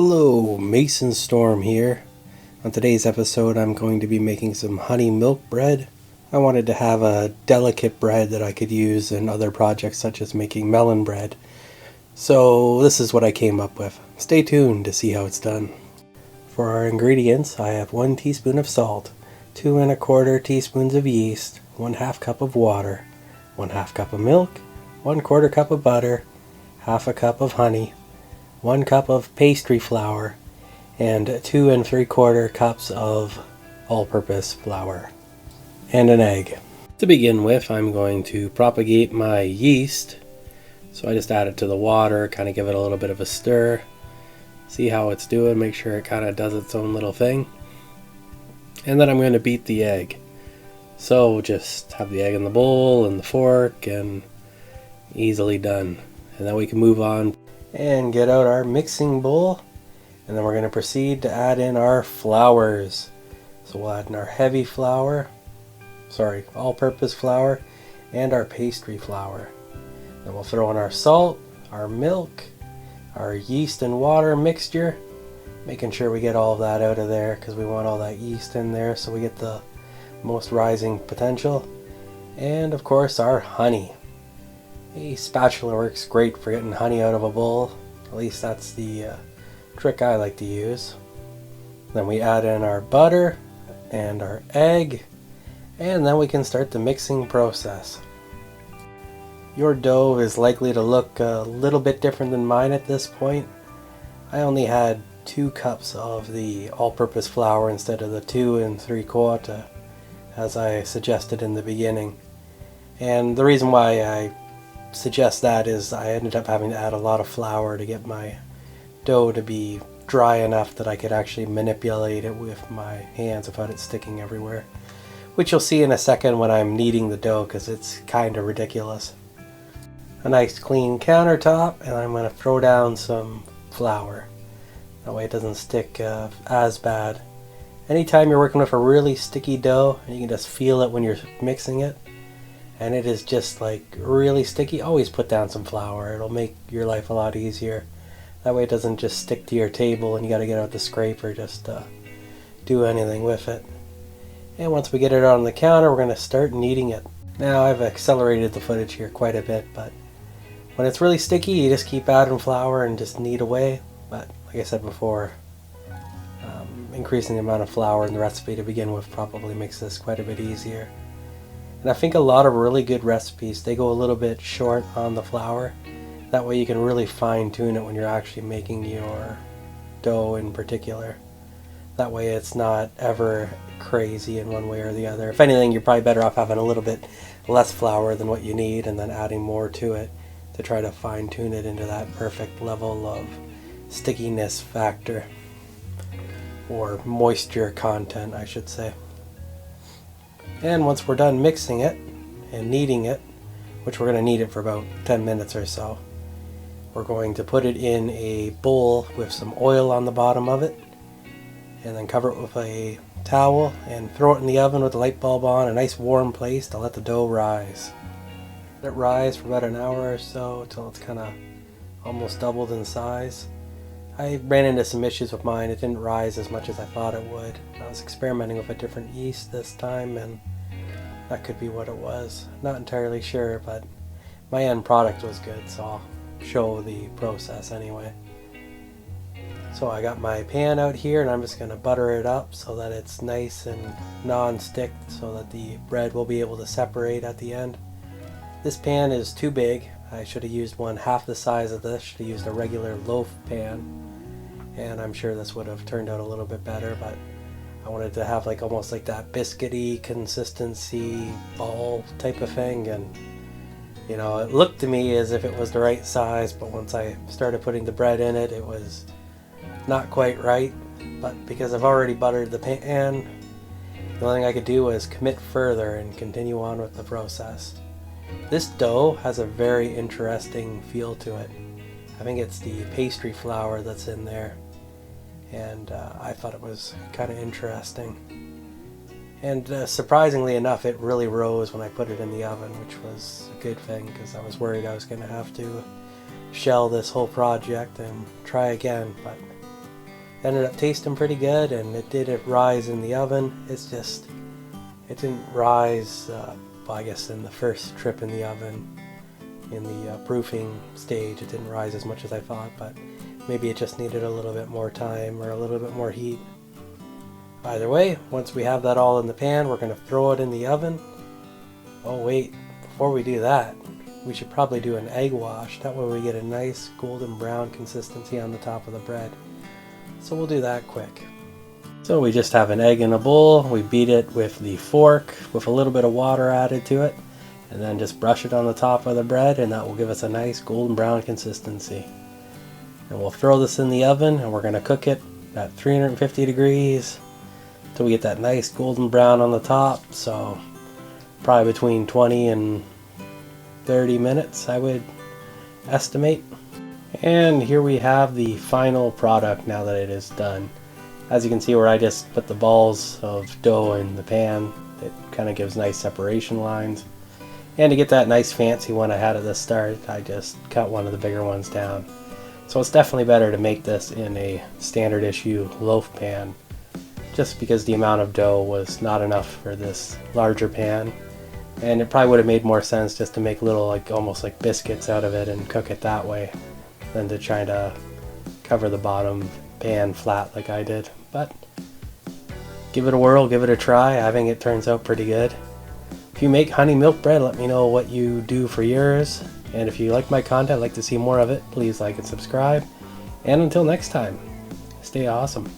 Hello, Mason Storm here. On today's episode I'm going to be making some honey milk bread. I wanted to have a delicate bread that I could use in other projects such as making melon bread. So this is what I came up with. Stay tuned to see how it's done. For our ingredients I have 1 teaspoon of salt, 2 1/4 teaspoons of yeast, 1/2 cup of water, 1/2 cup of milk, 1/4 cup of butter, 1/2 cup of honey, 1 cup of pastry flour, and 2 3/4 cups of all-purpose flour, and an egg. To begin with, I'm going to propagate my yeast. So I just add it to the water, kind of give it a little bit of a stir, see how it's doing, make sure it kind of does its own little thing. And then I'm going to beat the egg. So just have the egg in the bowl and the fork, and easily done. And then we can move on and get out our mixing bowl, and then we're going to proceed to add in our flours. So we'll add in our heavy flour, all-purpose flour, and our pastry flour. Then we'll throw in our salt, our milk, our yeast and water mixture, making sure we get all of that out of there because we want all that yeast in there so we get the most rising potential. And of course our honey. A spatula works great for getting honey out of a bowl. At least that's the trick I like to use. Then we add in our butter and our egg, and then we can start the mixing process. Your dough is likely to look a little bit different than mine at this point. I only had 2 cups of the all-purpose flour instead of the 2 3/4 as I suggested in the beginning. And the reason why I suggest that is I ended up having to add a lot of flour to get my dough to be dry enough that I could actually manipulate it with my hands without it sticking everywhere, which you'll see in a second when I'm kneading the dough because it's kind of ridiculous. A nice clean countertop, and I'm going to throw down some flour. That way it doesn't stick as bad. Anytime you're working with a really sticky dough and you can just feel it when you're mixing it, and it is just like really sticky, always put down some flour. It'll make your life a lot easier. That way it doesn't just stick to your table and you gotta get out the scraper just to do anything with it. And once we get it on the counter, we're gonna start kneading it. Now I've accelerated the footage here quite a bit, but when it's really sticky, you just keep adding flour and just knead away. But like I said before, increasing the amount of flour in the recipe to begin with probably makes this quite a bit easier. And I think a lot of really good recipes, they go a little bit short on the flour. That way you can really fine tune it when you're actually making your dough in particular. That way it's not ever crazy in one way or the other. If anything, you're probably better off having a little bit less flour than what you need and then adding more to it to try to fine tune it into that perfect level of stickiness factor, or moisture content I should say. And once we're done mixing it and kneading it, which we're going to knead it for about 10 minutes or so, we're going to put it in a bowl with some oil on the bottom of it, and then cover it with a towel and throw it in the oven with the light bulb on, a nice warm place to let the dough rise. Let it rise for about an hour or so until it's kind of almost doubled in size. I ran into some issues with mine. It didn't rise as much as I thought it would. I was experimenting with a different yeast this time, and that could be what it was. Not entirely sure, but my end product was good, so I'll show the process anyway. So I got my pan out here, and I'm just going to butter it up so that it's nice and non-stick, so that the bread will be able to separate at the end. This pan is too big. I should have used one half the size of this. Should have used a regular loaf pan, and I'm sure this would have turned out a little bit better, but I wanted to have like almost like that biscuity consistency ball type of thing, and you know, it looked to me as if it was the right size, but once I started putting the bread in it, it was not quite right. But because I've already buttered the pan, the only thing I could do was commit further and continue on with the process. This dough has a very interesting feel to it. I think it's the pastry flour that's in there, and I thought it was kind of interesting. And surprisingly enough, it really rose when I put it in the oven, which was a good thing because I was worried I was going to have to shell this whole project and try again, but Ended up tasting pretty good, and it didn't rise in the oven. It didn't rise, well, I guess in the first trip in the oven, in the proofing stage, it didn't rise as much as I thought, but maybe it just needed a little bit more time or a little bit more heat. Either way, once we have that all in the pan, we're going to throw it in the oven. Oh wait, before we do that, we should probably do an egg wash. That way we get a nice golden brown consistency on the top of the bread. So we'll do that quick. So we just have an egg in a bowl. We beat it with the fork with a little bit of water added to it, and then just brush it on the top of the bread, and that will give us a nice golden brown consistency. And we'll throw this in the oven, and we're going to cook it at 350 degrees till we get that nice golden brown on the top. So probably between 20 and 30 minutes, I would estimate. And here we have the final product now that it is done. As you can see where I just put the balls of dough in the pan, it kind of gives nice separation lines. And to get that nice fancy one I had at the start, I just cut one of the bigger ones down. So it's definitely better to make this in a standard issue loaf pan, just because the amount of dough was not enough for this larger pan. And it probably would have made more sense just to make little, like almost like biscuits out of it and cook it that way, than to try to cover the bottom pan flat like I did. But give it a whirl, give it a try. I think it turns out pretty good. If you make honey milk bread, let me know what you do for yours. And if you like my content, like to see more of it, please like and subscribe. And until next time, stay awesome.